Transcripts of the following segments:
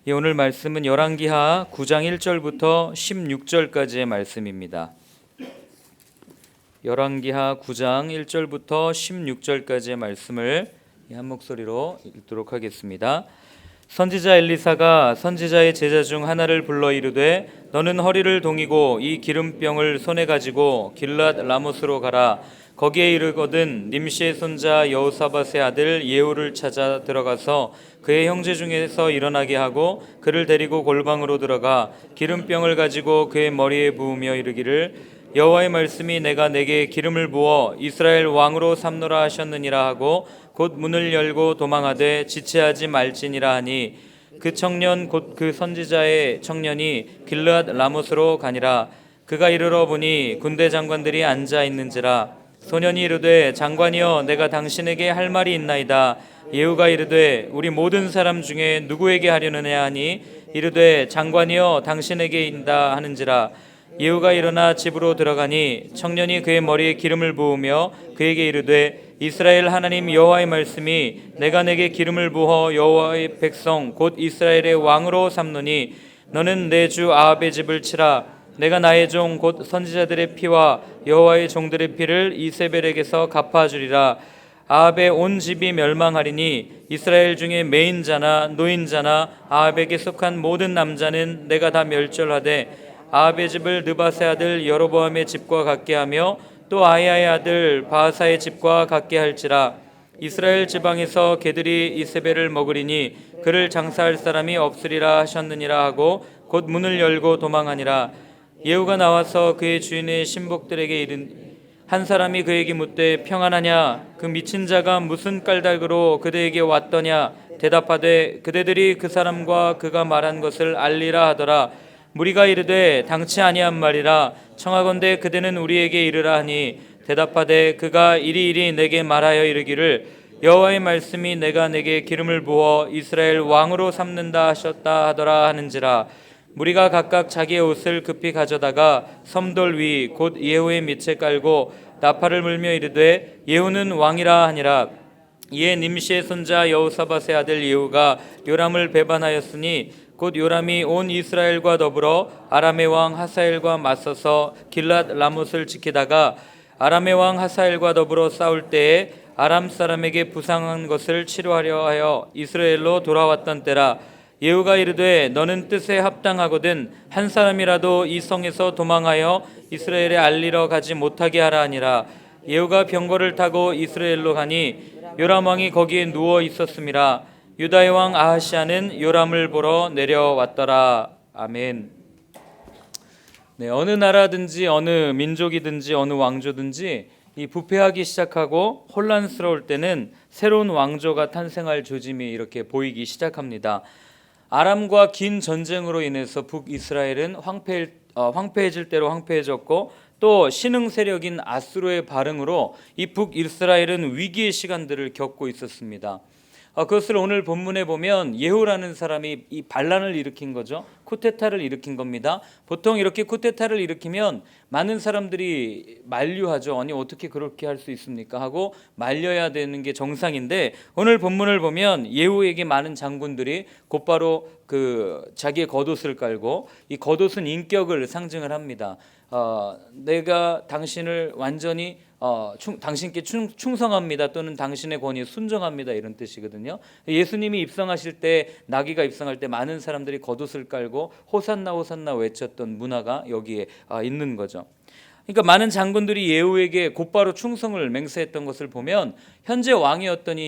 오늘 말씀은 열왕기하 9장 1절부터 16절까지의 말씀입니다. 열왕기하 9장 1절부터 16절까지의 말씀을 한 목소리로 읽도록 하겠습니다. 선지자 엘리사가 선지자의 제자 중 하나를 불러 이르되 너는 허리를 동이고 이 기름병을 손에 가지고 길랏 라못으로 가라. 거기에 이르거든 님시의 손자 여호사밧의 아들 예후를 찾아 들어가서 그의 형제 중에서 일어나게 하고 그를 데리고 골방으로 들어가 기름병을 가지고 그의 머리에 부으며 이르기를 여호와의 말씀이 내가 내게 기름을 부어 이스라엘 왕으로 삼노라 하셨느니라 하고 곧 문을 열고 도망하되 지체하지 말지니라 하니 그 청년 곧 그 선지자의 청년이 길르앗 라못으로 가니라. 그가 이르러 보니 군대 장관들이 앉아 있는지라. 소년이 이르되 장관이여 내가 당신에게 할 말이 있나이다. 예후가 이르되 우리 모든 사람 중에 누구에게 하려느냐 하니 이르되 장관이여 당신에게 인다 하는지라. 예후가 일어나 집으로 들어가니 청년이 그의 머리에 기름을 부으며 그에게 이르되 이스라엘 하나님 여호와의 말씀이 내가 내게 기름을 부어 여호와의 백성 곧 이스라엘의 왕으로 삼노니 너는 내 주 아합의 집을 치라. 내가 나의 종 곧 선지자들의 피와 여호와의 종들의 피를 이세벨에게서 갚아주리라. 아합의 온 집이 멸망하리니 이스라엘 중에 매인자나 노인자나 아합에게 속한 모든 남자는 내가 다 멸절하되 아합의 집을 느밧의 아들 여로보암의 집과 같게 하며 또 아히야의 아들 바하사의 집과 같게 할지라. 이스라엘 지방에서 개들이 이세벨을 먹으리니 그를 장사할 사람이 없으리라 하셨느니라 하고 곧 문을 열고 도망하니라. 예후가 나와서 그의 주인의 신복들에게 이르니 한 사람이 그에게 묻되 평안하냐? 그 미친 자가 무슨 깔달그로 그대에게 왔더냐? 대답하되 그대들이 그 사람과 그가 말한 것을 알리라 하더라. 무리가 이르되 당치 아니한 말이라. 청하건대 그대는 우리에게 이르라 하니 대답하되 그가 이리이리 내게 말하여 이르기를 여호와의 말씀이 내가 내게 기름을 부어 이스라엘 왕으로 삼는다 하셨다 하더라 하는지라. 무리가 각각 자기의 옷을 급히 가져다가 섬돌 위 곧 예후의 밑에 깔고 나팔을 불며 이르되 예후는 왕이라 하니라. 이에 님시의 손자 여호사밧의 아들 예후가 요람을 배반하였으니 곧 요람이 온 이스라엘과 더불어 아람의 왕 하사엘과 맞서서 길랏 라못을 지키다가 아람의 왕 하사엘과 더불어 싸울 때에 아람 사람에게 부상한 것을 치료하려 하여 이스라엘로 돌아왔던 때라. 예후가 이르되 너는 뜻에 합당하거든 한 사람이라도 이 성에서 도망하여 이스라엘에 알리러 가지 못하게 하라 하니라. 예후가 병거를 타고 이스라엘로 가니 요람 왕이 거기에 누워 있었음이라. 유다의 왕 아하시아는 요람을 보러 내려왔더라. 아멘. 네, 어느 나라든지 어느 민족이든지 어느 왕조든지 이 부패하기 시작하고 혼란스러울 때는 새로운 왕조가 탄생할 조짐이 이렇게 보이기 시작합니다. 아람과 긴 전쟁으로 인해서 북이스라엘은 황폐해질 대로 황폐해졌고 또 신흥 세력인 아수르의 발흥으로 이 북이스라엘은 위기의 시간들을 겪고 있었습니다. 그것을 오늘 본문에 보면 예후라는 사람이 이 반란을 일으킨 거죠. 쿠데타를 일으킨 겁니다. 보통 이렇게 쿠데타를 일으키면 많은 사람들이 만류하죠. 아니 어떻게 그렇게 할 수 있습니까? 하고 말려야 되는 게 정상인데 오늘 본문을 보면 예후에게 많은 장군들이 곧바로 자기의 겉옷을 깔고 이 겉옷은 인격을 상징을 합니다. 내가 당신을 완전히 당신께 충성합니다 또는 당신의 권위에 순종합니다 이런 뜻이거든요. 예수님이 입성하실 때 나귀가 입성할 때 많은 사람들이 겉옷을 깔고 호산나 호산나 외쳤던 문화가 여기에 있는 거죠. 그러니까 많은 장군들이 예후에게 곧바로 충성을 맹세했던 것을 보면 현재 왕이었던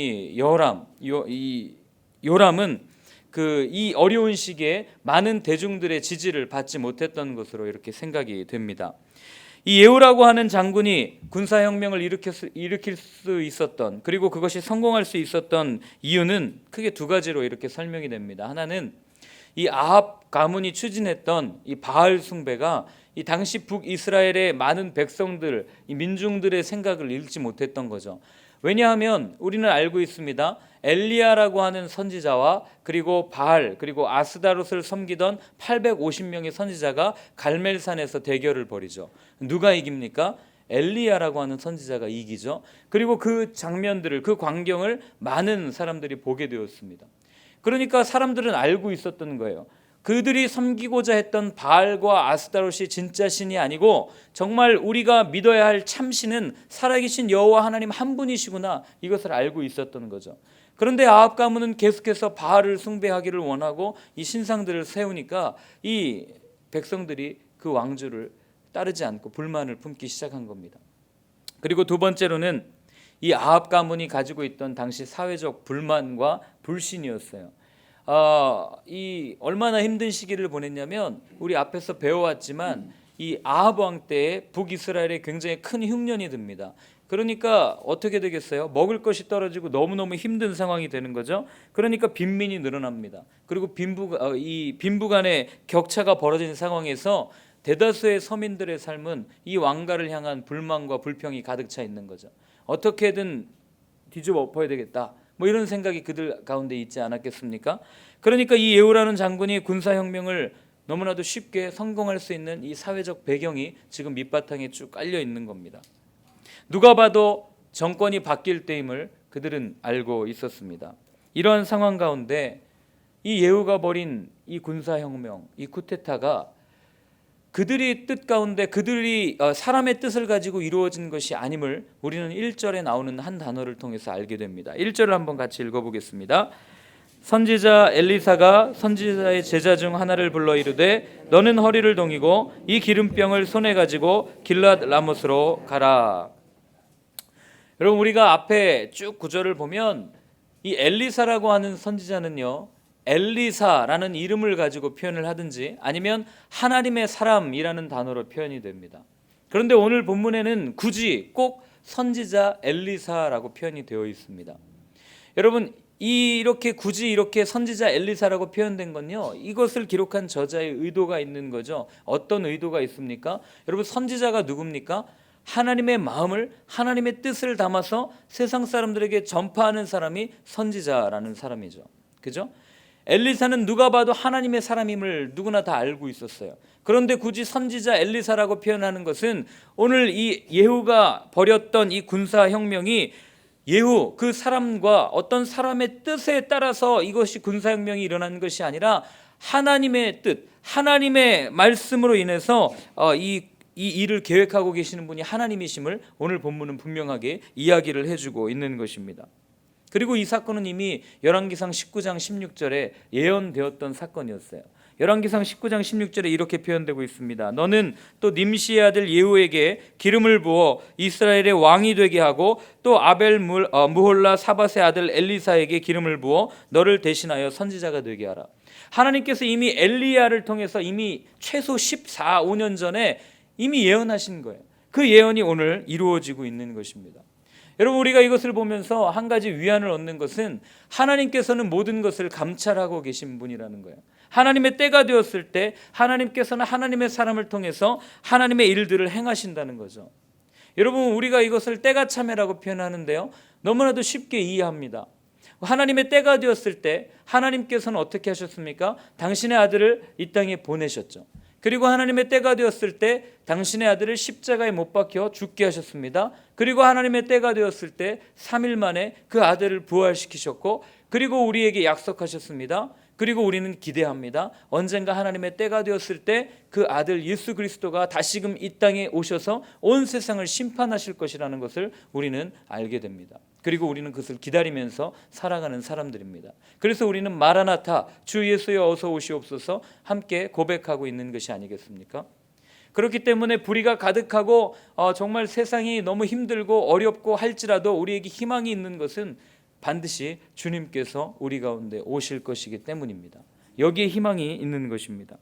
요람은 이 어려운 시기에 많은 대중들의 지지를 받지 못했던 것으로 이렇게 생각이 됩니다. 이 예후라고 하는 장군이 군사혁명을 일으킬 수 있었던 그리고 그것이 성공할 수 있었던 이유는 크게 두 가지로 이렇게 설명이 됩니다. 하나는 이 아합 가문이 추진했던 이 바알 숭배가 이 당시 북이스라엘의 많은 백성들, 이 민중들의 생각을 읽지 못했던 거죠. 왜냐하면 우리는 알고 있습니다. 엘리야라고 하는 선지자와 그리고 바알 그리고 아스다롯을 섬기던 850명의 선지자가 갈멜산에서 대결을 벌이죠. 누가 이깁니까? 엘리야라고 하는 선지자가 이기죠. 그리고 그 장면들을 그 광경을 많은 사람들이 보게 되었습니다. 그러니까 사람들은 알고 있었던 거예요. 그들이 섬기고자 했던 바알과 아스타롯이 진짜 신이 아니고 정말 우리가 믿어야 할 참신은 살아계신 여호와 하나님 한 분이시구나, 이것을 알고 있었던 거죠. 그런데 아합 가문은 계속해서 바알을 숭배하기를 원하고 이 신상들을 세우니까 이 백성들이 그 왕조를 따르지 않고 불만을 품기 시작한 겁니다. 그리고 두 번째로는 이 아합 가문이 가지고 있던 당시 사회적 불만과 불신이었어요. 이 얼마나 힘든 시기를 보냈냐면, 우리 앞에서 배워왔지만 이 아합 왕 때에 북이스라엘에 굉장히 큰 흉년이 듭니다. 그러니까 어떻게 되겠어요? 먹을 것이 떨어지고 너무너무 힘든 상황이 되는 거죠. 그러니까 빈민이 늘어납니다. 그리고 이 빈부 간의 격차가 벌어진 상황에서 대다수의 서민들의 삶은 이 왕가를 향한 불만과 불평이 가득 차 있는 거죠. 어떻게든 뒤집어 엎어야 되겠다, 뭐 이런 생각이 그들 가운데 있지 않았겠습니까? 그러니까 이 예후라는 장군이 군사혁명을 너무나도 쉽게 성공할 수 있는 이 사회적 배경이 지금 밑바탕에 쭉 깔려 있는 겁니다. 누가 봐도 정권이 바뀔 때임을 그들은 알고 있었습니다. 이러한 상황 가운데 이 예후가 벌인 이 군사혁명, 이 쿠데타가 그들이 뜻 가운데 그들이 사람의 뜻을 가지고 이루어진 것이 아님을 우리는 1절에 나오는 한 단어를 통해서 알게 됩니다. 1절을 한번 같이 읽어보겠습니다. 선지자 엘리사가 선지자의 제자 중 하나를 불러 이르되 너는 허리를 동이고 이 기름병을 손에 가지고 길랏 라못으로 가라. 여러분, 우리가 앞에 쭉 구절을 보면 이 엘리사라고 하는 선지자는요, 엘리사라는 이름을 가지고 표현을 하든지 아니면 하나님의 사람이라는 단어로 표현이 됩니다. 그런데 오늘 본문에는 굳이 꼭 선지자 엘리사라고 표현이 되어 있습니다. 여러분, 이렇게 굳이 이렇게 선지자 엘리사라고 표현된 건요, 이것을 기록한 저자의 의도가 있는 거죠. 어떤 의도가 있습니까? 여러분, 선지자가 누굽니까? 하나님의 마음을, 하나님의 뜻을 담아서 세상 사람들에게 전파하는 사람이 선지자라는 사람이죠. 그죠? 엘리사는 누가 봐도 하나님의 사람임을 누구나 다 알고 있었어요. 그런데 굳이 선지자 엘리사라고 표현하는 것은 오늘 이 예후가 벌였던 이 군사혁명이 예후 그 사람과 어떤 사람의 뜻에 따라서 이것이 군사혁명이 일어난 것이 아니라 하나님의 뜻, 하나님의 말씀으로 인해서 이 일을 계획하고 계시는 분이 하나님이심을 오늘 본문은 분명하게 이야기를 해주고 있는 것입니다. 그리고 이 사건은 이미 열왕기상 19장 16절에 예언되었던 사건이었어요. 열왕기상 19장 16절에 이렇게 표현되고 있습니다. 너는 또 님시의 아들 예후에게 기름을 부어 이스라엘의 왕이 되게 하고 또 아벨 무홀라 사밧의 아들 엘리사에게 기름을 부어 너를 대신하여 선지자가 되게 하라. 하나님께서 이미 엘리야를 통해서 이미 최소 14~15년 전에 이미 예언하신 거예요. 그 예언이 오늘 이루어지고 있는 것입니다. 여러분, 우리가 이것을 보면서 한 가지 위안을 얻는 것은 하나님께서는 모든 것을 감찰하고 계신 분이라는 거예요. 하나님의 때가 되었을 때 하나님께서는 하나님의 사람을 통해서 하나님의 일들을 행하신다는 거죠. 여러분, 우리가 이것을 때가 참회라고 표현하는데요, 너무나도 쉽게 이해합니다. 하나님의 때가 되었을 때 하나님께서는 어떻게 하셨습니까? 당신의 아들을 이 땅에 보내셨죠. 그리고 하나님의 때가 되었을 때 당신의 아들을 십자가에 못 박혀 죽게 하셨습니다. 그리고 하나님의 때가 되었을 때 3일 만에 그 아들을 부활시키셨고, 그리고 우리에게 약속하셨습니다. 그리고 우리는 기대합니다. 언젠가 하나님의 때가 되었을 때 그 아들 예수 그리스도가 다시금 이 땅에 오셔서 온 세상을 심판하실 것이라는 것을 우리는 알게 됩니다. 그리고 우리는 그것을 기다리면서 살아가는 사람들입니다. 그래서 우리는 마라나타, 주 예수여 어서 오시옵소서 함께 고백하고 있는 것이 아니겠습니까? 그렇기 때문에 불의가 가득하고 정말 세상이 너무 힘들고 어렵고 할지라도 우리에게 희망이 있는 것은 반드시 주님께서 우리 가운데 오실 것이기 때문입니다. 여기에 희망이 있는 것입니다.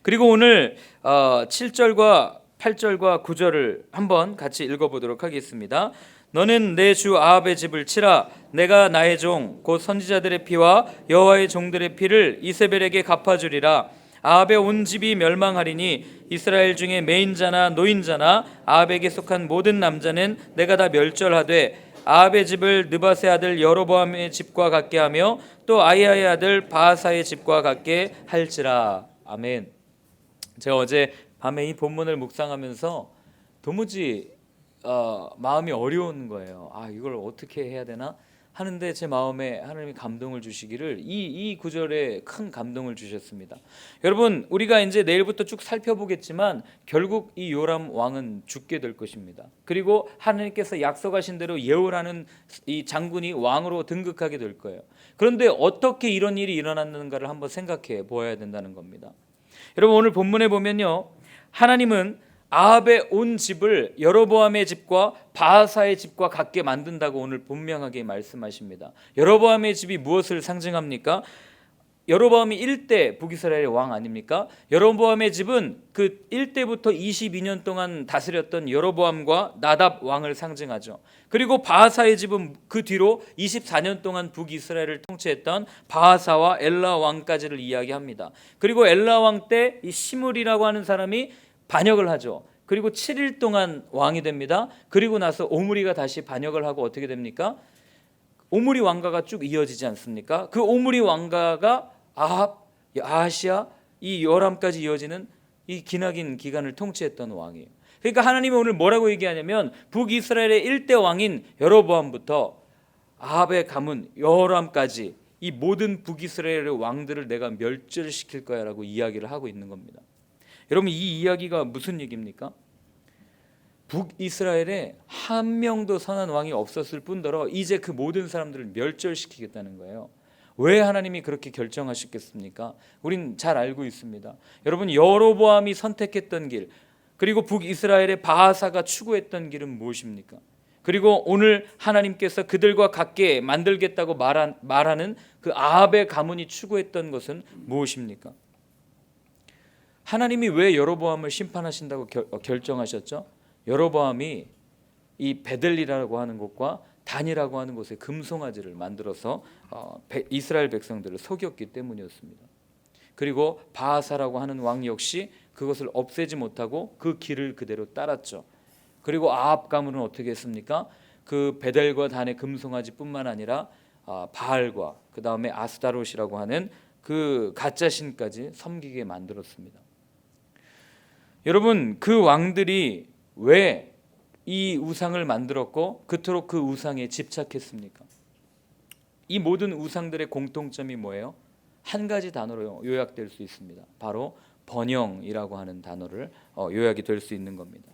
그리고 오늘 7절과 8절과 9절을 한번 같이 읽어보도록 하겠습니다. 너는 내 주 아합의 집을 치라. 내가 나의 종 곧 선지자들의 피와 여호와의 종들의 피를 이세벨에게 갚아주리라. 아합의 온 집이 멸망하리니 이스라엘 중에 매인자나 노인자나 아합에게 속한 모든 남자는 내가 다 멸절하되 아합의 집을 느밧의 아들 여로보암의 집과 같게 하며 또 아히야의 아들 바하사의 집과 같게 할지라. 아멘. 제가 어제 밤에 이 본문을 묵상하면서 도무지 마음이 어려운 거예요. 이걸 어떻게 해야 되나? 하는데 제 마음에 하나님이 감동을 주시기를 이 구절에 큰 감동을 주셨습니다. 여러분, 우리가 이제 내일부터 쭉 살펴보겠지만 결국 이 요람 왕은 죽게 될 것입니다. 그리고 하나님께서 약속하신 대로 예후라는 이 장군이 왕으로 등극하게 될 거예요. 그런데 어떻게 이런 일이 일어났는가를 한번 생각해 보아야 된다는 겁니다. 여러분, 오늘 본문에 보면요, 하나님은 아합의 온 집을 여로보암의 집과 바하사의 집과 같게 만든다고 오늘 분명하게 말씀하십니다. 여로보암의 집이 무엇을 상징합니까? 여로보암이 1대 북이스라엘의 왕 아닙니까? 여로보암의 집은 그 1대부터 22년 동안 다스렸던 여로보암과 나답 왕을 상징하죠. 그리고 바하사의 집은 그 뒤로 24년 동안 북이스라엘을 통치했던 바하사와 엘라 왕까지를 이야기합니다. 그리고 엘라 왕 때 이 시므리라고 하는 사람이 반역을 하죠. 그리고 7일 동안 왕이 됩니다. 그리고 나서 오므리가 다시 반역을 하고 어떻게 됩니까? 오므리 왕가가 쭉 이어지지 않습니까? 그 오므리 왕가가 아합, 아하시아, 이 요람까지 이어지는 이 기나긴 기간을 통치했던 왕이에요. 그러니까 하나님이 오늘 뭐라고 얘기하냐면 북이스라엘의 1대 왕인 여로보암부터 아합의 가문 요람까지 이 모든 북이스라엘의 왕들을 내가 멸절시킬 거야 라고 이야기를 하고 있는 겁니다. 여러분, 이 이야기가 무슨 얘기입니까? 북이스라엘에 한 명도 선한 왕이 없었을 뿐더러 이제 그 모든 사람들을 멸절시키겠다는 거예요. 왜 하나님이 그렇게 결정하셨겠습니까? 우린 잘 알고 있습니다. 여러분, 여로보암이 선택했던 길, 그리고 북이스라엘의 바하사가 추구했던 길은 무엇입니까? 그리고 오늘 하나님께서 그들과 같게 만들겠다고 말하는 그 아합의 가문이 추구했던 것은 무엇입니까? 하나님이 왜 여로보암을 심판하신다고 결정하셨죠? 여로보암이 이 베델리라고 하는 곳과 단이라고 하는 곳에 금송아지를 만들어서 이스라엘 백성들을 속였기 때문이었습니다. 그리고 바하사라고 하는 왕 역시 그것을 없애지 못하고 그 길을 그대로 따랐죠. 그리고 아합 가문은 어떻게 했습니까? 그 베델과 단의 금송아지뿐만 아니라 바알과 그 다음에 아스타롯이라고 하는 그 가짜 신까지 섬기게 만들었습니다. 여러분, 그 왕들이 왜 이 우상을 만들었고 그토록 그 우상에 집착했습니까? 이 모든 우상들의 공통점이 뭐예요? 한 가지 단어로 요약될 수 있습니다. 바로 번영이라고 하는 단어를 요약이 될 수 있는 겁니다.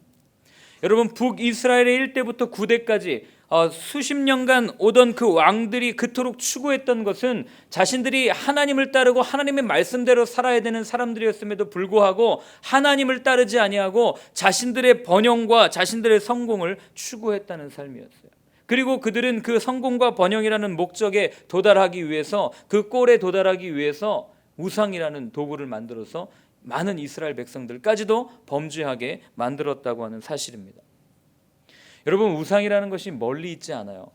여러분, 북이스라엘의 1대부터 9대까지 수십 년간 오던 그 왕들이 그토록 추구했던 것은 자신들이 하나님을 따르고 하나님의 말씀대로 살아야 되는 사람들이었음에도 불구하고 하나님을 따르지 아니하고 자신들의 번영과 자신들의 성공을 추구했다는 삶이었어요. 그리고 그들은 그 성공과 번영이라는 목적에 도달하기 위해서, 그 꼴에 도달하기 위해서 우상이라는 도구를 만들어서 많은 이스라엘 백성들까지도 범죄하게 만들었다고 하는 사실입니다. 여러분, 우상이라는 것이 멀리 있지 않아요.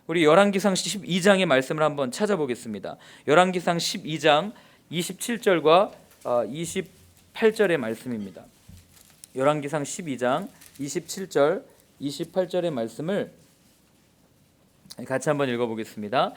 우리 열왕기상 12장의 말씀을 한번 찾아보겠습니다. 열왕기상 12장 27절과 28절의 말씀입니다. 열왕기상 12장 27절 28절의 말씀을 같이 한번 읽어보겠습니다.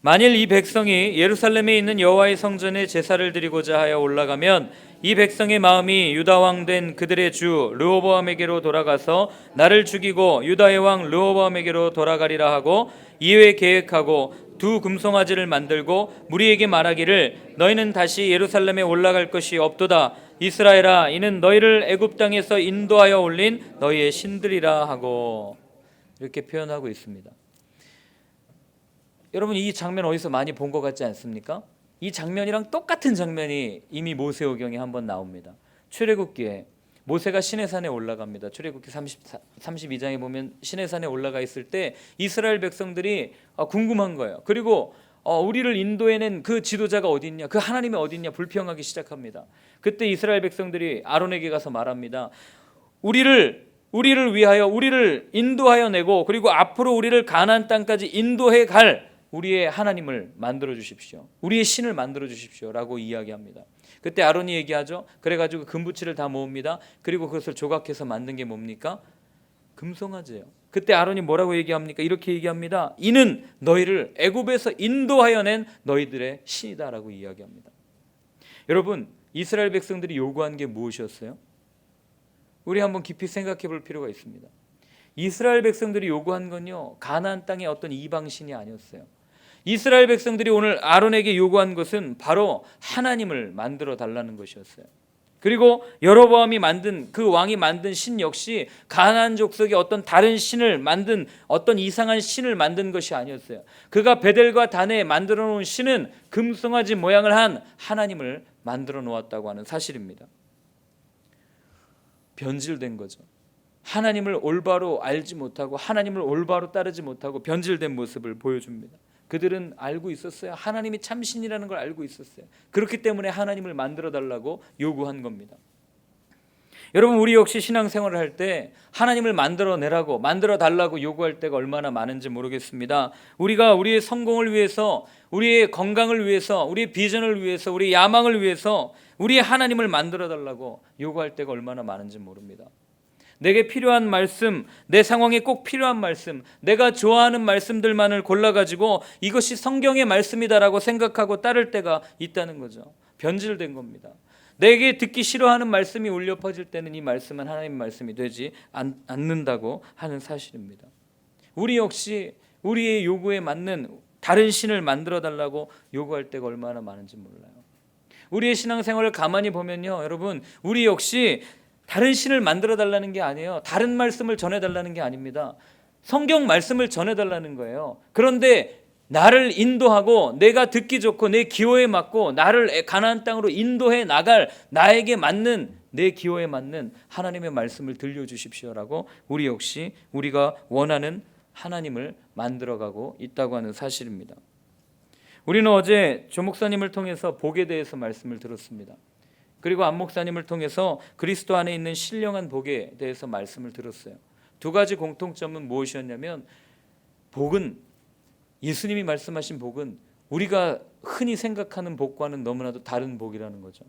만일 이 백성이 예루살렘에 있는 여호와의 성전에 제사를 드리고자 하여 올라가면 이 백성의 마음이 유다 왕 된 그들의 주 르호보암에게로 돌아가서 나를 죽이고 유다의 왕 르호보암에게로 돌아가리라 하고 이외에 계획하고 두 금송아지를 만들고 무리에게 말하기를 너희는 다시 예루살렘에 올라갈 것이 없도다. 이스라엘아, 이는 너희를 애굽 땅에서 인도하여 올린 너희의 신들이라 하고 이렇게 표현하고 있습니다. 여러분, 이 장면 어디서 많이 본 것 같지 않습니까? 이 장면이랑 똑같은 장면이 이미 모세오경에 한번 나옵니다. 출애굽기에 모세가 시내산에 올라갑니다. 출애굽기 32장에 보면 시내산에 올라가 있을 때 이스라엘 백성들이 궁금한 거예요. 그리고 우리를 인도해낸 그 지도자가 어디 있냐, 그 하나님이 어디 있냐 불평하기 시작합니다. 그때 이스라엘 백성들이 아론에게 가서 말합니다. 우리를 위하여 우리를 인도하여 내고 그리고 앞으로 우리를 가나안 땅까지 인도해 갈 우리의 하나님을 만들어 주십시오. 우리의 신을 만들어 주십시오 라고 이야기합니다. 그때 아론이 얘기하죠. 그래가지고 금부치를 다 모읍니다. 그리고 그것을 조각해서 만든 게 뭡니까? 금송아지예요. 그때 아론이 뭐라고 얘기합니까? 이렇게 얘기합니다. 이는 너희를 애굽에서 인도하여 낸 너희들의 신이다 라고 이야기합니다. 여러분, 이스라엘 백성들이 요구한 게 무엇이었어요? 우리 한번 깊이 생각해 볼 필요가 있습니다. 이스라엘 백성들이 요구한 건요, 가나안 땅의 어떤 이방신이 아니었어요. 이스라엘 백성들이 오늘 아론에게 요구한 것은 바로 하나님을 만들어 달라는 것이었어요. 그리고 여로보암이 만든, 그 왕이 만든 신 역시 가나안 족속의 어떤 다른 신을 만든, 어떤 이상한 신을 만든 것이 아니었어요. 그가 베델과 단에 만들어 놓은 신은 금송아지 모양을 한 하나님을 만들어 놓았다고 하는 사실입니다. 변질된 거죠. 하나님을 올바로 알지 못하고 하나님을 올바로 따르지 못하고 변질된 모습을 보여줍니다. 그들은 알고 있었어요. 하나님이 참신이라는 걸 알고 있었어요. 그렇기 때문에 하나님을 만들어 달라고 요구한 겁니다. 여러분, 우리 역시 신앙생활을 할 때 하나님을 만들어 내라고, 만들어 달라고 요구할 때가 얼마나 많은지 모르겠습니다. 우리가 우리의 성공을 위해서, 우리의 건강을 위해서, 우리의 비전을 위해서, 우리의 야망을 위해서 우리의 하나님을 만들어 달라고 요구할 때가 얼마나 많은지 모릅니다. 내게 필요한 말씀, 내 상황에 꼭 필요한 말씀, 내가 좋아하는 말씀들만을 골라가지고 이것이 성경의 말씀이다라고 생각하고 따를 때가 있다는 거죠. 변질된 겁니다. 내게 듣기 싫어하는 말씀이 울려 퍼질 때는 이 말씀은 하나님의 말씀이 되지 않는다고 하는 사실입니다. 우리 역시 우리의 요구에 맞는 다른 신을 만들어 달라고 요구할 때가 얼마나 많은지 몰라요. 우리의 신앙생활을 가만히 보면요, 여러분, 우리 역시 다른 신을 만들어 달라는 게 아니에요. 다른 말씀을 전해 달라는 게 아닙니다. 성경 말씀을 전해 달라는 거예요. 그런데 나를 인도하고 내가 듣기 좋고 내 기호에 맞고 나를 가나안 땅으로 인도해 나갈 나에게 맞는, 내 기호에 맞는 하나님의 말씀을 들려주십시오라고 우리 역시 우리가 원하는 하나님을 만들어가고 있다고 하는 사실입니다. 우리는 어제 조 목사님을 통해서 복에 대해서 말씀을 들었습니다. 그리고 안 목사님을 통해서 그리스도 안에 있는 신령한 복에 대해서 말씀을 들었어요. 두 가지 공통점은 무엇이었냐면, 복은, 예수님이 말씀하신 복은 우리가 흔히 생각하는 복과는 너무나도 다른 복이라는 거죠.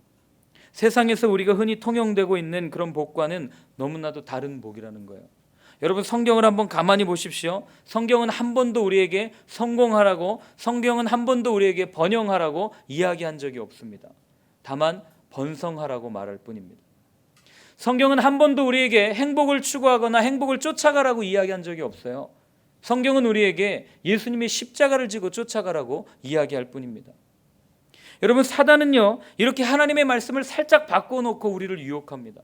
세상에서 우리가 흔히 통용되고 있는 그런 복과는 너무나도 다른 복이라는 거예요. 여러분, 성경을 한번 가만히 보십시오. 성경은 한 번도 우리에게 성공하라고, 성경은 한 번도 우리에게 번영하라고 이야기한 적이 없습니다. 다만 번성하라고 말할 뿐입니다. 성경은 한 번도 우리에게 행복을 추구하거나 행복을 쫓아가라고 이야기한 적이 없어요. 성경은 우리에게 예수님의 십자가를 지고 쫓아가라고 이야기할 뿐입니다. 여러분, 사단은요, 이렇게 하나님의 말씀을 살짝 바꿔놓고 우리를 유혹합니다.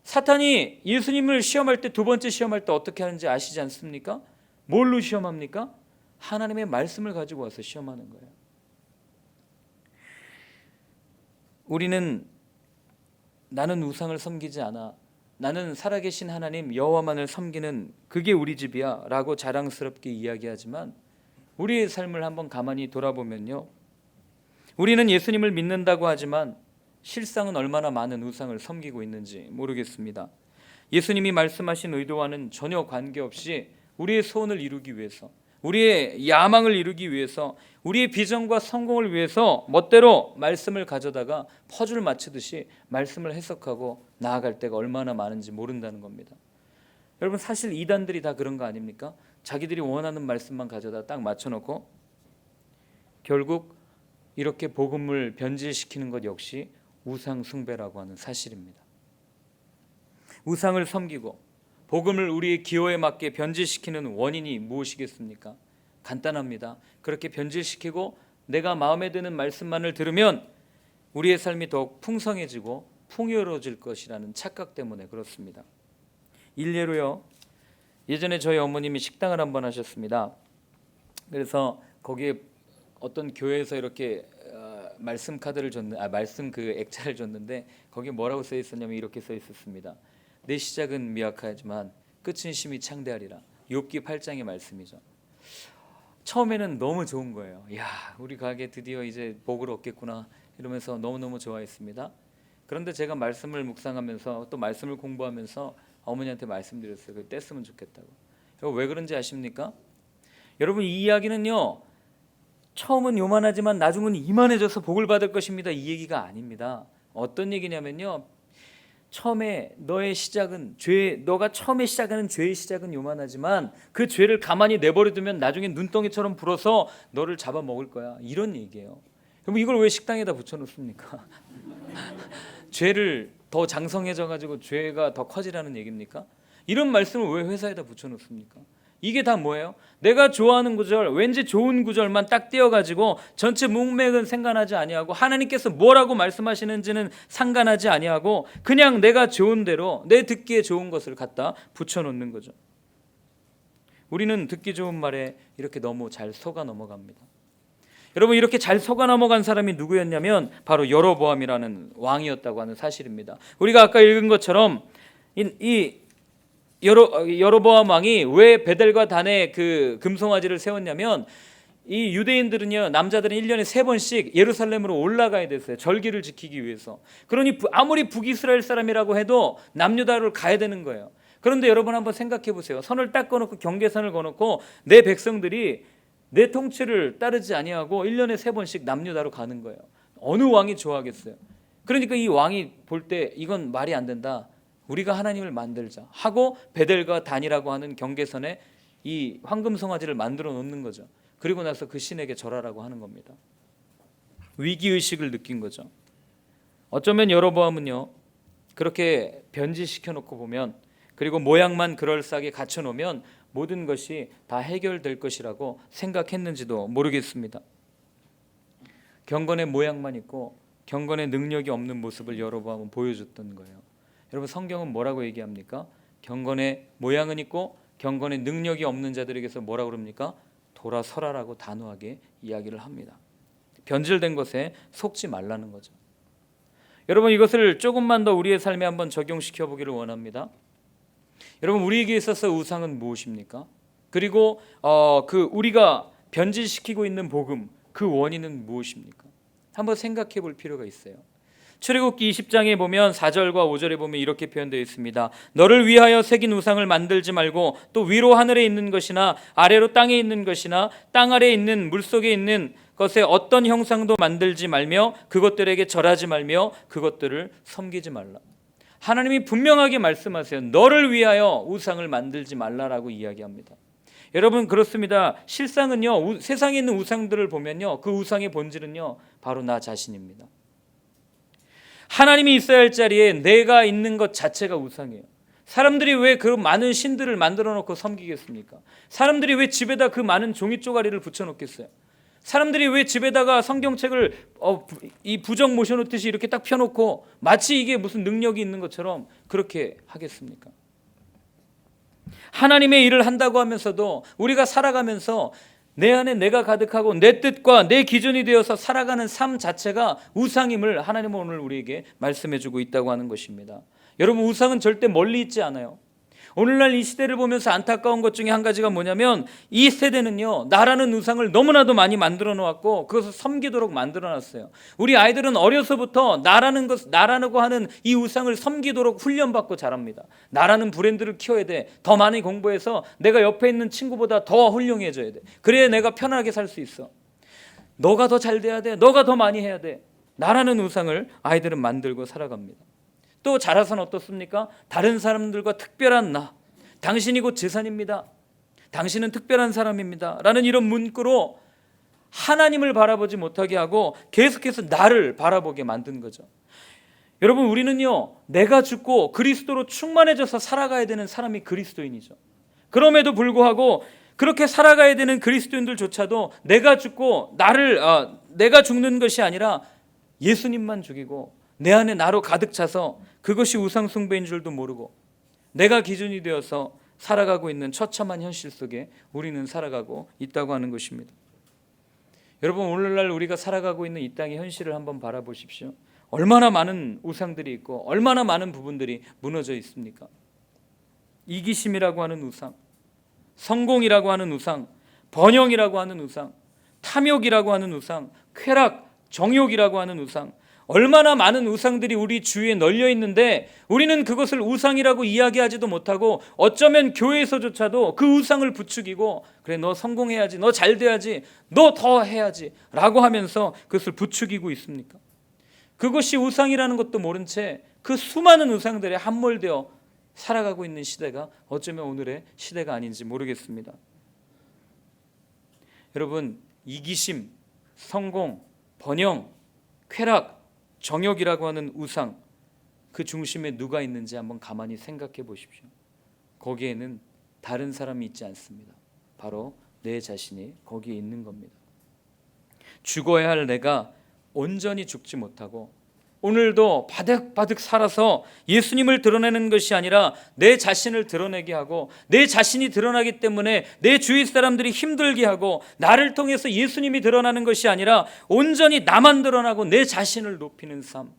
사탄이 예수님을 시험할 때, 두 번째 시험할 때 어떻게 하는지 아시지 않습니까? 뭘로 시험합니까? 하나님의 말씀을 가지고 와서 시험하는 거예요. 우리는 나는 우상을 섬기지 않아, 나는 살아계신 하나님 여호와만을 섬기는, 그게 우리 집이야 라고 자랑스럽게 이야기하지만 우리의 삶을 한번 가만히 돌아보면요, 우리는 예수님을 믿는다고 하지만 실상은 얼마나 많은 우상을 섬기고 있는지 모르겠습니다. 예수님이 말씀하신 의도와는 전혀 관계없이 우리의 소원을 이루기 위해서, 우리의 야망을 이루기 위해서, 우리의 비전과 성공을 위해서 멋대로 말씀을 가져다가 퍼즐 맞추듯이 말씀을 해석하고 나아갈 때가 얼마나 많은지 모른다는 겁니다. 여러분, 사실 이단들이 다 그런 거 아닙니까? 자기들이 원하는 말씀만 가져다 딱 맞춰놓고 결국 이렇게 복음을 변질시키는 것 역시 우상 숭배라고 하는 사실입니다. 우상을 섬기고 복음을 우리의 기호에 맞게 변질시키는 원인이 무엇이겠습니까? 간단합니다. 그렇게 변질시키고 내가 마음에 드는 말씀만을 들으면 우리의 삶이 더욱 풍성해지고 풍요로워질 것이라는 착각 때문에 그렇습니다. 일례로요, 예전에 저희 어머님이 식당을 한번 하셨습니다. 그래서 거기에 어떤 교회에서 이렇게 말씀 카드를 줬는, 말씀 그 액자를 줬는데 거기에 뭐라고 써 있었냐면 이렇게 써 있었습니다. 내 시작은 미약하지만 끝은 심히 창대하리라. 욥기 8장의 말씀이죠. 처음에는 너무 좋은 거예요. 야, 우리 가게 드디어 이제 복을 얻겠구나 이러면서 너무너무 좋아했습니다. 그런데 제가 말씀을 묵상하면서 또 말씀을 공부하면서 어머니한테 말씀드렸어요. 그거 뗐으면 좋겠다고. 왜 그런지 아십니까? 여러분, 이 이야기는요, 처음은 요만하지만 나중은 이만해져서 복을 받을 것입니다, 이 얘기가 아닙니다. 어떤 얘기냐면요, 처음에 너의 시작은 죄, 너가 처음에 시작하는 죄의 시작은 요만하지만 그 죄를 가만히 내버려두면 나중에 눈덩이처럼 불어서 너를 잡아먹을 거야, 이런 얘기예요. 그럼 이걸 왜 식당에다 붙여놓습니까? 죄를 더 장성해져 가지고 죄가 더 커지라는 얘기입니까? 이런 말씀을 왜 회사에다 붙여놓습니까? 이게 다 뭐예요? 내가 좋아하는 구절, 왠지 좋은 구절만 딱 띄어가지고 전체 문맥은 상관하지 아니하고 하나님께서 뭐라고 말씀하시는지는 상관하지 아니하고 그냥 내가 좋은 대로 내 듣기에 좋은 것을 갖다 붙여놓는 거죠. 우리는 듣기 좋은 말에 이렇게 너무 잘 속아 넘어갑니다. 여러분, 이렇게 잘 속아 넘어간 사람이 누구였냐면 바로 여로보암이라는 왕이었다고 하는 사실입니다. 우리가 아까 읽은 것처럼 이 여로보암 왕이 왜 베델과 단에 그 금송아지를 세웠냐면 이 유대인들은요, 남자들은 1년에 3번씩 예루살렘으로 올라가야 됐어요. 절기를 지키기 위해서. 그러니 아무리 북이스라엘 사람이라고 해도 남유다를 가야 되는 거예요. 그런데 여러분 한번 생각해 보세요. 선을 딱 꺼놓고 경계선을 꺼놓고 내 백성들이 내 통치를 따르지 아니하고 1년에 3번씩 남유다로 가는 거예요. 어느 왕이 좋아하겠어요? 그러니까 이 왕이 볼 때 이건 말이 안 된다. 우리가 하나님을 만들자 하고 베델과 단이라고 하는 경계선에 이 황금송아지를 만들어 놓는 거죠. 그리고 나서 그 신에게 절하라고 하는 겁니다. 위기의식을 느낀 거죠. 어쩌면 여로보암은요, 그렇게 변질시켜 놓고 보면, 그리고 모양만 그럴싸하게 갖춰 놓으면 모든 것이 다 해결될 것이라고 생각했는지도 모르겠습니다. 경건의 모양만 있고 경건의 능력이 없는 모습을 여로보암은 보여줬던 거예요. 여러분, 성경은 뭐라고 얘기합니까? 경건의 모양은 있고 경건의 능력이 없는 자들에게서 뭐라고 그럽니까? 돌아서라라고 단호하게 이야기를 합니다. 변질된 것에 속지 말라는 거죠. 여러분, 이것을 조금만 더 우리의 삶에 한번 적용시켜 보기를 원합니다. 여러분, 우리에게 있어서 우상은 무엇입니까? 그리고 우리가 변질시키고 있는 복음, 그 원인은 무엇입니까? 한번 생각해 볼 필요가 있어요. 출애굽기 20장에 보면 4절과 5절에 보면 이렇게 표현되어 있습니다. 너를 위하여 새긴 우상을 만들지 말고 또 위로 하늘에 있는 것이나 아래로 땅에 있는 것이나 땅 아래에 있는 물속에 있는 것에 어떤 형상도 만들지 말며 그것들에게 절하지 말며 그것들을 섬기지 말라. 하나님이 분명하게 말씀하세요. 너를 위하여 우상을 만들지 말라라고 이야기합니다. 여러분, 그렇습니다. 실상은요, 세상에 있는 우상들을 보면요, 그 우상의 본질은요 바로 나 자신입니다. 하나님이 있어야 할 자리에 내가 있는 것 자체가 우상이에요. 사람들이 왜 그 많은 신들을 만들어 놓고 섬기겠습니까? 사람들이 왜 집에다 그 많은 종이 쪼가리를 붙여 놓겠어요? 사람들이 왜 집에다가 성경책을 이 부적 모셔놓듯이 이렇게 딱 펴놓고 마치 이게 무슨 능력이 있는 것처럼 그렇게 하겠습니까? 하나님의 일을 한다고 하면서도 우리가 살아가면서 내 안에 내가 가득하고 내 뜻과 내 기준이 되어서 살아가는 삶 자체가 우상임을 하나님은 오늘 우리에게 말씀해주고 있다고 하는 것입니다. 여러분, 우상은 절대 멀리 있지 않아요. 오늘날 이 시대를 보면서 안타까운 것 중에 한 가지가 뭐냐면 이 세대는요, 나라는 우상을 너무나도 많이 만들어 놓았고 그것을 섬기도록 만들어 놨어요. 우리 아이들은 어려서부터 나라고 하는 이 우상을 섬기도록 훈련받고 자랍니다. 나라는 브랜드를 키워야 돼. 더 많이 공부해서 내가 옆에 있는 친구보다 더 훌륭해져야 돼. 그래야 내가 편하게 살 수 있어. 너가 더 잘 돼야 돼. 너가 더 많이 해야 돼. 나라는 우상을 아이들은 만들고 살아갑니다. 또 자라서는 어떻습니까? 다른 사람들과 특별한 나, 당신이 곧 재산입니다. 당신은 특별한 사람입니다. 라는 이런 문구로 하나님을 바라보지 못하게 하고 계속해서 나를 바라보게 만든 거죠. 여러분, 우리는요, 내가 죽고 그리스도로 충만해져서 살아가야 되는 사람이 그리스도인이죠. 그럼에도 불구하고 그렇게 살아가야 되는 그리스도인들조차도 내가 죽고 내가 죽는 것이 아니라 예수님만 죽이고 내 안에 나로 가득 차서 그것이 우상 숭배인 줄도 모르고 내가 기준이 되어서 살아가고 있는 처참한 현실 속에 우리는 살아가고 있다고 하는 것입니다. 여러분, 오늘날 우리가 살아가고 있는 이 땅의 현실을 한번 바라보십시오. 얼마나 많은 우상들이 있고 얼마나 많은 부분들이 무너져 있습니까? 이기심이라고 하는 우상, 성공이라고 하는 우상, 번영이라고 하는 우상, 탐욕이라고 하는 우상, 쾌락, 정욕이라고 하는 우상, 얼마나 많은 우상들이 우리 주위에 널려 있는데 우리는 그것을 우상이라고 이야기하지도 못하고 어쩌면 교회에서조차도 그 우상을 부추기고 그래, 너 성공해야지, 너 잘 돼야지, 너 더 해야지 라고 하면서 그것을 부추기고 있습니까? 그것이 우상이라는 것도 모른 채 그 수많은 우상들에 함몰되어 살아가고 있는 시대가 어쩌면 오늘의 시대가 아닌지 모르겠습니다. 여러분, 이기심, 성공, 번영, 쾌락, 정욕이라고 하는 우상, 그 중심에 누가 있는지 한번 가만히 생각해 보십시오. 거기에는 다른 사람이 있지 않습니다. 바로 내 자신이 거기에 있는 겁니다. 죽어야 할 내가 온전히 죽지 못하고 오늘도 바득바득 살아서 예수님을 드러내는 것이 아니라 내 자신을 드러내게 하고, 내 자신이 드러나기 때문에 내 주위 사람들이 힘들게 하고, 나를 통해서 예수님이 드러나는 것이 아니라 온전히 나만 드러나고 내 자신을 높이는 삶.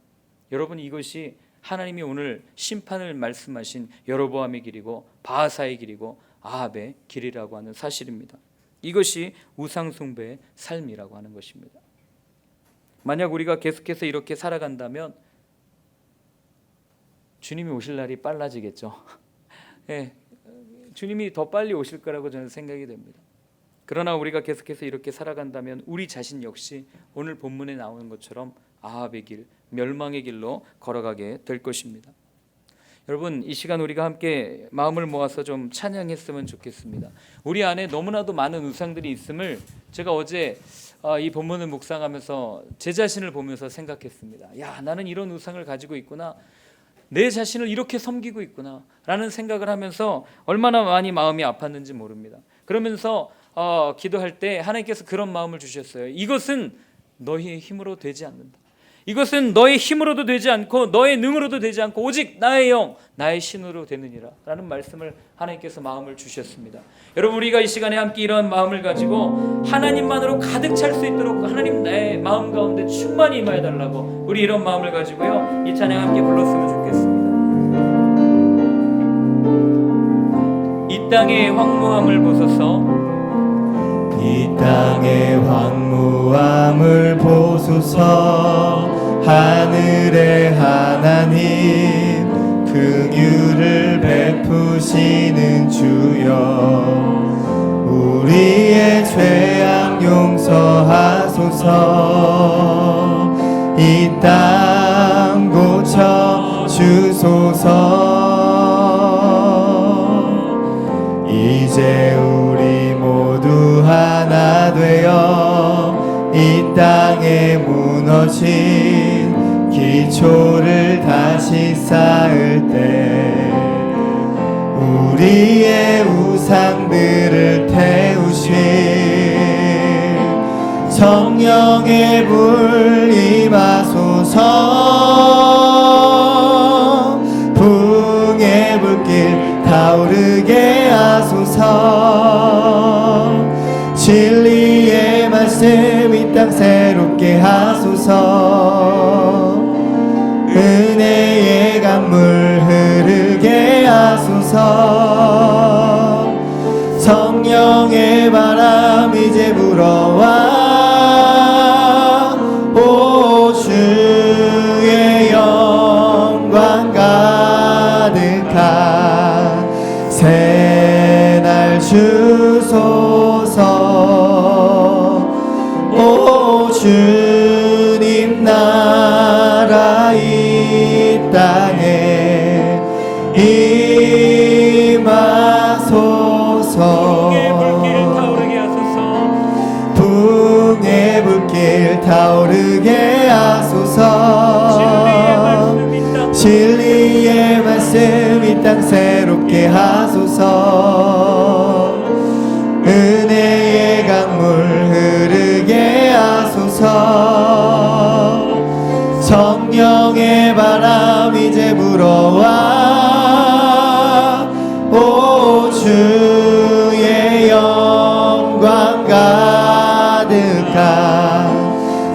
여러분, 이것이 하나님이 오늘 심판을 말씀하신 여로보암의 길이고 바하사의 길이고 아합의 길이라고 하는 사실입니다. 이것이 우상숭배의 삶이라고 하는 것입니다. 만약 우리가 계속해서 이렇게 살아간다면 주님이 오실 날이 빨라지겠죠. 네, 주님이 더 빨리 오실 거라고 저는 생각이 됩니다. 그러나 우리가 계속해서 이렇게 살아간다면 우리 자신 역시 오늘 본문에 나오는 것처럼 아합의 길, 멸망의 길로 걸어가게 될 것입니다. 여러분, 이 시간 우리가 함께 마음을 모아서 좀 찬양했으면 좋겠습니다. 우리 안에 너무나도 많은 우상들이 있음을 제가 어제 이 본문을 묵상하면서 제 자신을 보면서 생각했습니다. 야, 나는 이런 우상을 가지고 있구나, 내 자신을 이렇게 섬기고 있구나 라는 생각을 하면서 얼마나 많이 마음이 아팠는지 모릅니다. 그러면서 기도할 때 하나님께서 그런 마음을 주셨어요. 이것은 너희의 힘으로 되지 않는다. 이것은 너의 힘으로도 되지 않고 너의 능으로도 되지 않고 오직 나의 영, 나의 신으로 되느니라 라는 말씀을 하나님께서 마음을 주셨습니다. 여러분, 우리가 이 시간에 함께 이러한 마음을 가지고 하나님만으로 가득 찰 수 있도록 하나님 나의 마음 가운데 충만히 임하여 달라고, 우리 이런 마음을 가지고요 이 찬양 함께 불렀으면 좋겠습니다. 이 땅의 황무함을 보소서, 이 땅의 황무함을 보소서. 하늘의 하나님, 긍휼을 베푸시는 주여, 우리의 죄악 용서하소서. 이 땅 고쳐 주소서. 이제 우리 모두 하나 되어 이 땅에 무너진 기초를 다시 쌓을 때 우리의 우상들을 태우신 성령의 불 임하소서. 붕의 불길 타오르게 하소서. 진리의 말씀 이 땅 새롭게 하소서. 은혜의 강물 흐르게 하소서. 성령의 바람 이제 불어와 오 주의 영광 가득한 새날 주소서. 오 주님 나라 이 땅에 임하소서. 붕의 불길 타오르게 하소서. 진리의 말씀 이 땅 새롭게 하소서. 은혜의 강물 흐르게 하소서. 성령의 바람 이제 불어와 오 주의 영광 가득한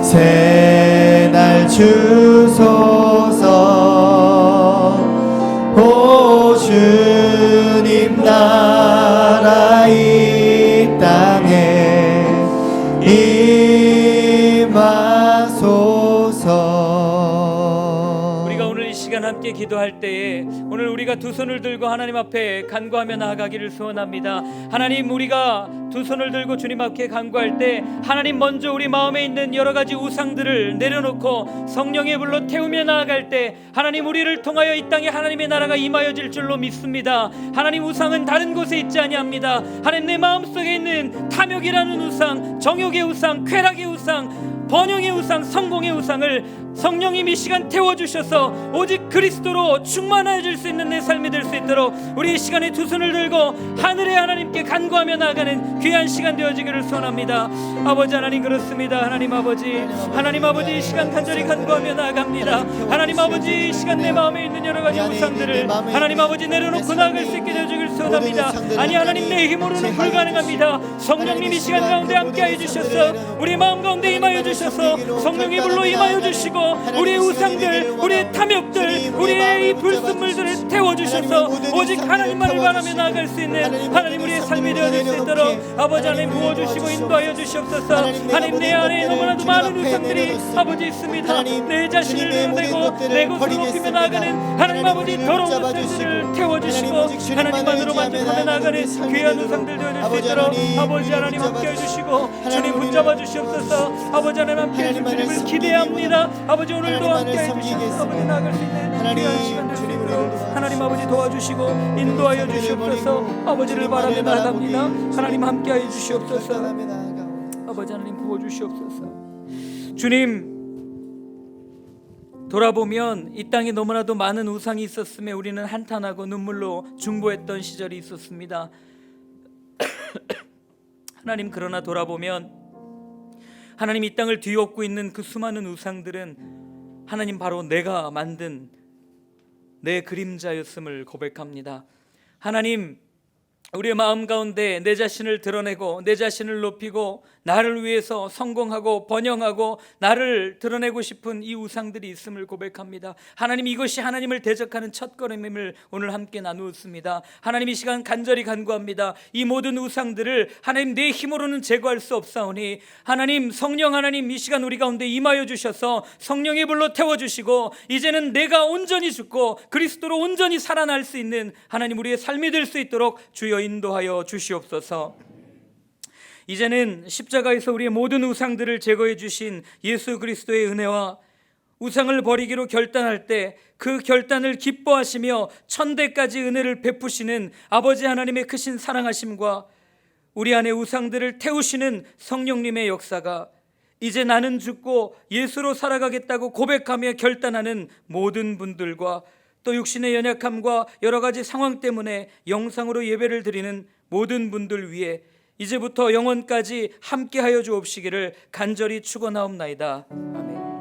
새날 주소서. 오 주님 나라 이 땅에 임하소서. 우리가 오늘 이 시간 함께 기도할 때에 오늘 우리가 두 손을 들고 하나님 앞에 간구하며 나아가기를 소원합니다. 하나님, 우리가 두 손을 들고 주님 앞에 간구할 때 하나님 먼저 우리 마음에 있는 여러 가지 우상들을 내려놓고 성령의 불로 태우며 나아갈 때 하나님, 우리를 통하여 이 땅에 하나님의 나라가 임하여질 줄로 믿습니다. 하나님, 우상은 다른 곳에 있지 아니합니다. 하나님, 내 마음속에 있는 탐욕이라는 우상, 정욕의 우상, 쾌락의 우상, 번영의 우상, 성공의 우상을 성령님 이 시간 태워주셔서 오직 그리스도로 충만해질 수 있는 내 삶이 될 수 있도록 우리 이 시간에 두 손을 들고 하늘의 하나님께 간구하며 나아가는 귀한 시간 되어지기를 소원합니다. 아버지 하나님, 그렇습니다. 하나님 아버지 이 시간 간절히 간구하며 나아갑니다. 하나님 아버지, 이 시간 내 마음에 있는 여러 가지 우상들을 하나님 아버지 내려놓고 나아갈 수 있게 되어지기를 소원합니다. 아니 하나님, 내 힘으로는 불가능합니다. 성령님 이 시간 가운데 함께하여 주셔서 우리 마음 가운데 임하여 주셔서 성령의 불로 임하여 주시고 우리의 우상들, 우리의 탐욕들, 우리의 이 불순물들을 태워주셔서 오직 하나님만을 바라며 나아갈 수 있는 하나님 우리의 삶이 되어질 수 있도록 아버지 하나님 부어주시고 인도하여 주시옵소서. 하나님, 내 안에 너무나도 많은 우상들이 아버지 있습니다. 내 자신을 내어내고 내 것을 높이며 나아가는 하나님 아버지 더러운 우상들을 태워주시고 하나님만으로 만족하며 나아가는 귀한 우상들 되어질 수 있도록 아버지 하나님 함께해 주시고 주님 붙잡아 주시옵소서. 아버지 하나님 함께해 주실 주님을 기대합니다. 아버지 오늘도 함께해 주시옵소서. 아버지 나아갈 수 있는 귀한 시간 될 수 있도록 하나님 아버지 도와주시고 인도하여 주시옵소서. 아버지를 바라며 나아갑니다. 하나님 함께하여 주시옵소서. 아버지 하나님 부어주시옵소서. 주님, 돌아보면 이 땅에 너무나도 많은 우상이 있었음에 우리는 한탄하고 눈물로 중보했던 시절이 있었습니다. 하나님, 그러나 돌아보면 하나님 이 땅을 뒤엎고 있는 그 수많은 우상들은 하나님 바로 내가 만든 내 그림자였음을 고백합니다. 하나님, 우리의 마음 가운데 내 자신을 드러내고 내 자신을 높이고 나를 위해서 성공하고 번영하고 나를 드러내고 싶은 이 우상들이 있음을 고백합니다. 하나님, 이것이 하나님을 대적하는 첫걸음임을 오늘 함께 나누었습니다. 하나님, 이 시간 간절히 간구합니다. 이 모든 우상들을 하나님 내 힘으로는 제거할 수 없사오니 하나님, 성령 하나님 이 시간 우리 가운데 임하여 주셔서 성령의 불로 태워주시고 이제는 내가 온전히 죽고 그리스도로 온전히 살아날 수 있는 하나님 우리의 삶이 될 수 있도록 주여 인도하여 주시옵소서. 이제는 십자가에서 우리의 모든 우상들을 제거해 주신 예수 그리스도의 은혜와 우상을 버리기로 결단할 때 그 결단을 기뻐하시며 천대까지 은혜를 베푸시는 아버지 하나님의 크신 사랑하심과 우리 안에 우상들을 태우시는 성령님의 역사가 이제 나는 죽고 예수로 살아가겠다고 고백하며 결단하는 모든 분들과 또 육신의 연약함과 여러 가지 상황 때문에 영상으로 예배를 드리는 모든 분들 위해 이제부터 영원까지 함께하여 주옵시기를 간절히 축원하옵나이다. 아멘.